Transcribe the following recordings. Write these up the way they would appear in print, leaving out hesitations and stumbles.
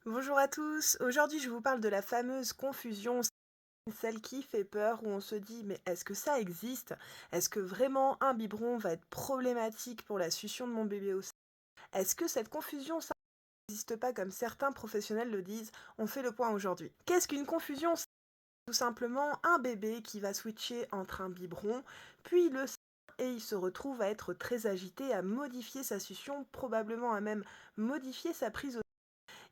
Bonjour à tous, aujourd'hui je vous parle de la fameuse confusion, celle qui fait peur, où on se dit mais est-ce que ça existe? Est-ce que vraiment un biberon va être problématique pour la succion de mon bébé au sein? Est-ce que cette confusion, ça n'existe pas comme certains professionnels le disent? On fait le point aujourd'hui. Qu'est-ce qu'une confusion? C'est tout simplement un bébé qui va switcher entre un biberon, puis le sein, et il se retrouve à être très agité, à modifier sa succion, probablement à même modifier sa prise au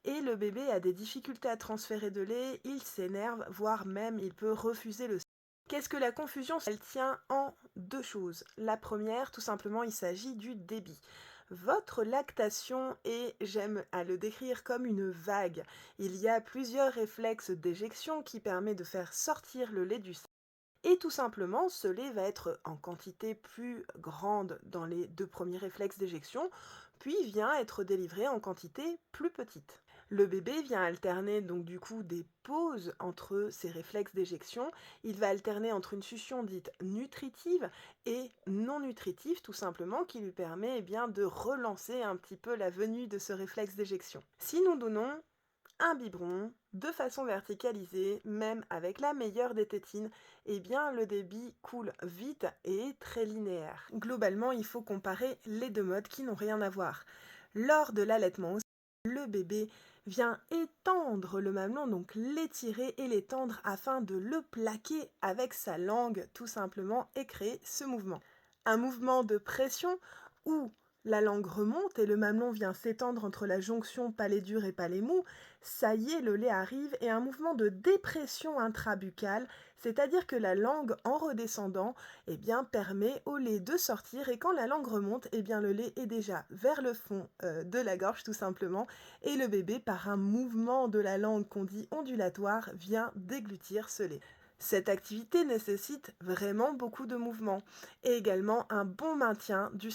et le bébé a des difficultés à transférer de lait, il s'énerve, voire même il peut refuser le sein. Qu'est-ce que la confusion? Elle tient en deux choses. La première, tout simplement, il s'agit du débit. Votre lactation est, j'aime à le décrire comme une vague. Il y a plusieurs réflexes d'éjection qui permettent de faire sortir le lait du sein. Et tout simplement, ce lait va être en quantité plus grande dans les deux premiers réflexes d'éjection, puis vient être délivré en quantité plus petite. Le bébé vient alterner donc du coup des pauses entre ces réflexes d'éjection. Il va alterner entre une succion dite nutritive et non nutritive, tout simplement, qui lui permet bien de relancer un petit peu la venue de ce réflexe d'éjection. Si nous donnons un biberon de façon verticalisée, même avec la meilleure des tétines, eh bien le débit coule vite et est très linéaire. Globalement, il faut comparer les deux modes qui n'ont rien à voir. Lors de l'allaitement aussi, le bébé vient étendre le mamelon, donc l'étirer et l'étendre afin de le plaquer avec sa langue tout simplement et créer ce mouvement. Un mouvement de pression où la langue remonte et le mamelon vient s'étendre entre la jonction palais dur et palais mou, ça y est, le lait arrive, et un mouvement de dépression intrabuccale, c'est-à-dire que la langue en redescendant eh bien, permet au lait de sortir, et quand la langue remonte, eh bien, le lait est déjà vers le fond de la gorge tout simplement, et le bébé, par un mouvement de la langue qu'on dit ondulatoire, vient déglutir ce lait. Cette activité nécessite vraiment beaucoup de mouvements et également un bon maintien du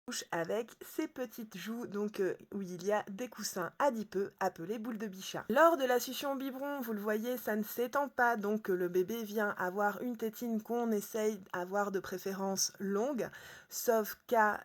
couche avec ses petites joues, donc où il y a des coussins adipeux appelés boules de bichat. Lors de la succion au biberon, vous le voyez, ça ne s'étend pas, donc le bébé vient avoir une tétine qu'on essaye d'avoir de préférence longue, sauf cas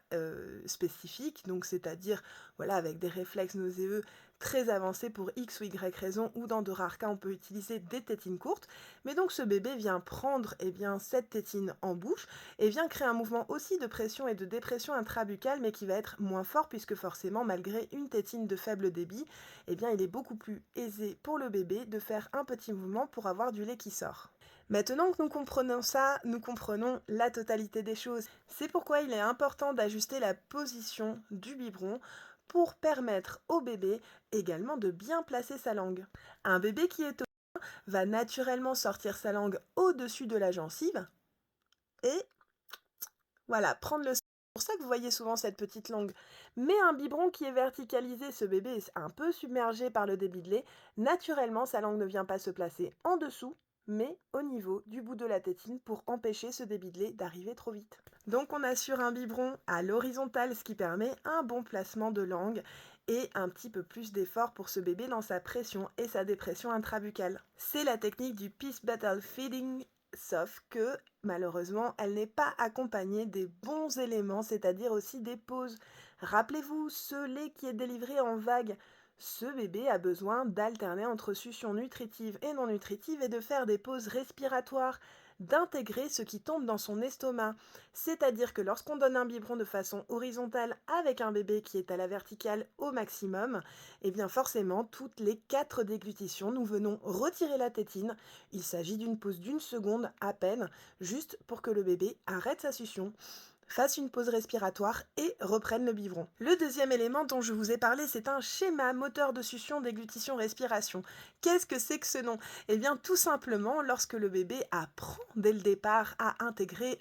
spécifiques, donc c'est-à-dire voilà avec des réflexes nauséeux très avancés pour X ou Y raison, ou dans de rares cas on peut utiliser des tétines courtes, mais donc ce bébé vient prendre bien, cette tétine en bouche et vient créer un mouvement aussi de pression et de dépression intrabuccale, mais qui va être moins fort puisque forcément, malgré une tétine de faible débit, bien, il est beaucoup plus aisé pour le bébé de faire un petit mouvement pour avoir du lait qui sort. Maintenant que nous comprenons ça, nous comprenons la totalité des choses. C'est pourquoi il est important d'ajuster la position du biberon pour permettre au bébé également de bien placer sa langue. Un bébé qui est au va naturellement sortir sa langue au-dessus de la gencive et voilà, prendre le sein. C'est pour ça que vous voyez souvent cette petite langue. Mais un biberon qui est verticalisé, ce bébé est un peu submergé par le débit de lait. Naturellement, sa langue ne vient pas se placer en dessous, mais au niveau du bout de la tétine pour empêcher ce débit de lait d'arriver trop vite. Donc on assure un biberon à l'horizontale, ce qui permet un bon placement de langue et un petit peu plus d'effort pour ce bébé dans sa pression et sa dépression intrabuccale. C'est la technique du Peace Battle Feeding, sauf que malheureusement, elle n'est pas accompagnée des bons éléments, c'est-à-dire aussi des pauses. Rappelez-vous, ce lait qui est délivré en vague, ce bébé a besoin d'alterner entre succion nutritive et non nutritive et de faire des pauses respiratoires, d'intégrer ce qui tombe dans son estomac. C'est-à-dire que lorsqu'on donne un biberon de façon horizontale avec un bébé qui est à la verticale au maximum, bien forcément, toutes les 4 déglutitions, nous venons retirer la tétine. Il s'agit d'une pause d'une seconde à peine, juste pour que le bébé arrête sa succion, fasse une pause respiratoire et reprenne le biberon. Le deuxième élément dont je vous ai parlé, c'est un schéma moteur de succion, déglutition, respiration. Qu'est-ce que c'est que ce nom? Eh bien, tout simplement, lorsque le bébé apprend dès le départ à intégrer un sein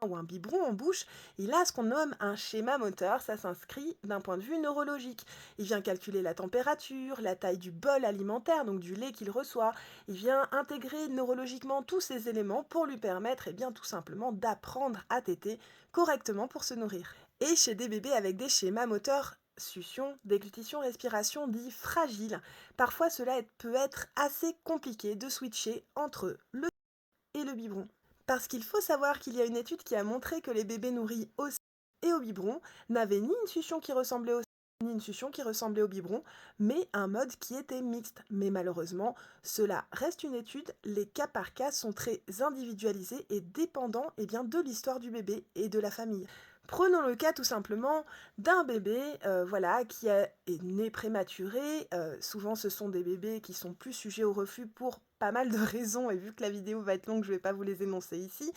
ou un biberon en bouche, il a ce qu'on nomme un schéma moteur, ça s'inscrit d'un point de vue neurologique. Il vient calculer la température, la taille du bol alimentaire, donc du lait qu'il reçoit, il vient intégrer neurologiquement tous ces éléments pour lui permettre tout simplement d'apprendre à téter correctement pour se nourrir. Et chez des bébés avec des schémas moteurs succion, déglutition, respiration dits fragiles, parfois cela peut être assez compliqué de switcher entre le et le biberon. Parce qu'il faut savoir qu'il y a une étude qui a montré que les bébés nourris au sein et au biberon n'avaient ni une succion qui ressemblait au sein, une succion qui ressemblait au biberon, mais un mode qui était mixte. Mais malheureusement, cela reste une étude, les cas par cas sont très individualisés et dépendants bien, de l'histoire du bébé et de la famille. Prenons le cas tout simplement d'un bébé voilà, est né prématuré. Souvent, ce sont des bébés qui sont plus sujets au reflux pour pas mal de raisons, et vu que la vidéo va être longue, je ne vais pas vous les énoncer ici.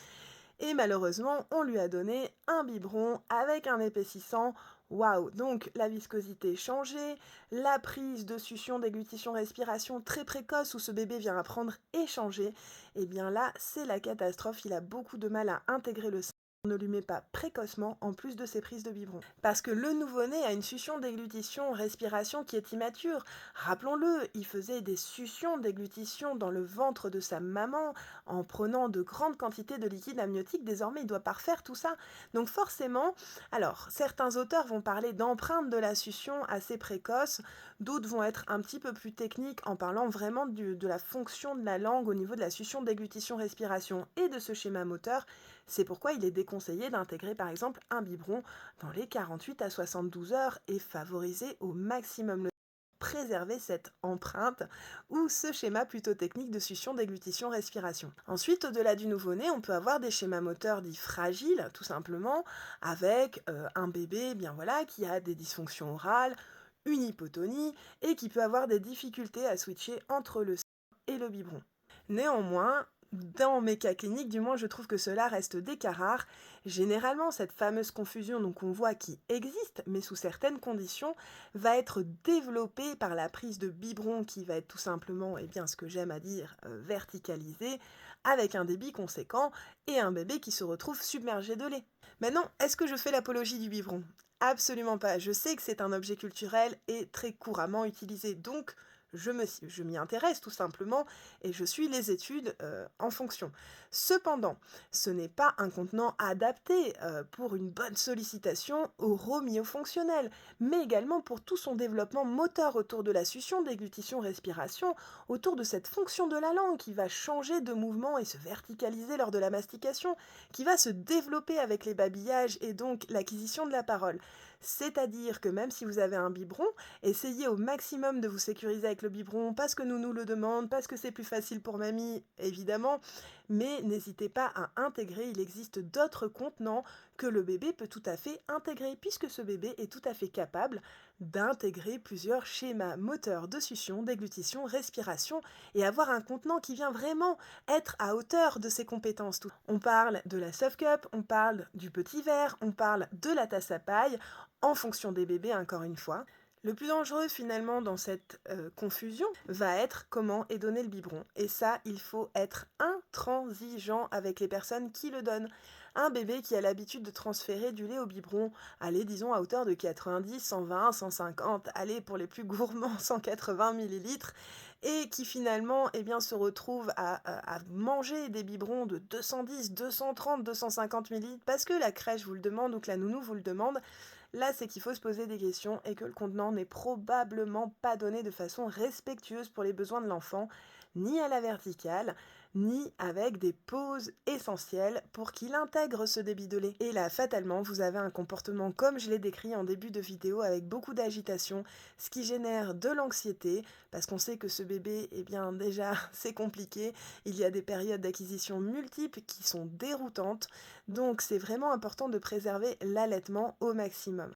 Et malheureusement, on lui a donné un biberon avec un épaississant. Waouh! Donc la viscosité changée, la prise de succion, déglutition, respiration très précoce où ce bébé vient apprendre et changer. Et bien là, c'est la catastrophe. Il a beaucoup de mal à intégrer le sein. On ne lui met pas précocement en plus de ses prises de biberon. Parce que le nouveau-né a une succion, déglutition, respiration qui est immature. Rappelons-le, il faisait des suctions, déglutition dans le ventre de sa maman en prenant de grandes quantités de liquide amniotique. Désormais, il doit parfaire tout ça. Donc forcément, alors certains auteurs vont parler d'empreinte de la succion assez précoce, d'autres vont être un petit peu plus techniques en parlant vraiment de la fonction de la langue au niveau de la succion, déglutition, respiration et de ce schéma moteur. C'est pourquoi il est déconseillé d'intégrer par exemple un biberon dans les 48 à 72 heures et favoriser au maximum le préserver cette empreinte ou ce schéma plutôt technique de succion, déglutition, respiration. Ensuite, au-delà du nouveau-né, on peut avoir des schémas moteurs dits fragiles, tout simplement, avec un bébé bien voilà, qui a des dysfonctions orales, une hypotonie et qui peut avoir des difficultés à switcher entre le sein et le biberon. Néanmoins, dans mes cas cliniques, du moins, je trouve que cela reste des cas rares. Généralement, cette fameuse confusion donc on voit qui existe, mais sous certaines conditions, va être développée par la prise de biberon qui va être tout simplement, bien, ce que j'aime à dire, verticalisé, avec un débit conséquent et un bébé qui se retrouve submergé de lait. Maintenant, est-ce que je fais l'apologie du biberon? Absolument pas. Je sais que c'est un objet culturel et très couramment utilisé, donc je m'y intéresse tout simplement et je suis les études en fonction. Cependant, ce n'est pas un contenant adapté pour une bonne sollicitation oro-myofonctionnelle, mais également pour tout son développement moteur autour de la succion, déglutition, respiration, autour de cette fonction de la langue qui va changer de mouvement et se verticaliser lors de la mastication, qui va se développer avec les babillages et donc l'acquisition de la parole. C'est-à-dire que même si vous avez un biberon, essayez au maximum de vous sécuriser avec le biberon parce que nous nous le demande, parce que c'est plus facile pour mamie, évidemment, mais n'hésitez pas à intégrer, il existe d'autres contenants que le bébé peut tout à fait intégrer, puisque ce bébé est tout à fait capable d'intégrer plusieurs schémas moteurs de succion, déglutition, respiration, et avoir un contenant qui vient vraiment être à hauteur de ses compétences. On parle de la soft cup, on parle du petit verre, on parle de la tasse à paille, en fonction des bébés encore une fois. Le plus dangereux finalement dans cette confusion va être comment est donné le biberon. Et ça, il faut être intransigeant avec les personnes qui le donnent. Un bébé qui a l'habitude de transférer du lait au biberon, allez, disons à hauteur de 90, 120, 150, allez, pour les plus gourmands, 180 millilitres, et qui finalement se retrouve à manger des biberons de 210, 230, 250 millilitres parce que la crèche vous le demande ou que la nounou vous le demande. Là, c'est qu'il faut se poser des questions et que le contenant n'est probablement pas donné de façon respectueuse pour les besoins de l'enfant, ni à la verticale, ni avec des pauses essentielles pour qu'il intègre ce débit de lait. Et là, fatalement, vous avez un comportement comme je l'ai décrit en début de vidéo avec beaucoup d'agitation, ce qui génère de l'anxiété, parce qu'on sait que ce bébé, déjà, c'est compliqué. Il y a des périodes d'acquisition multiples qui sont déroutantes, donc c'est vraiment important de préserver l'allaitement au maximum.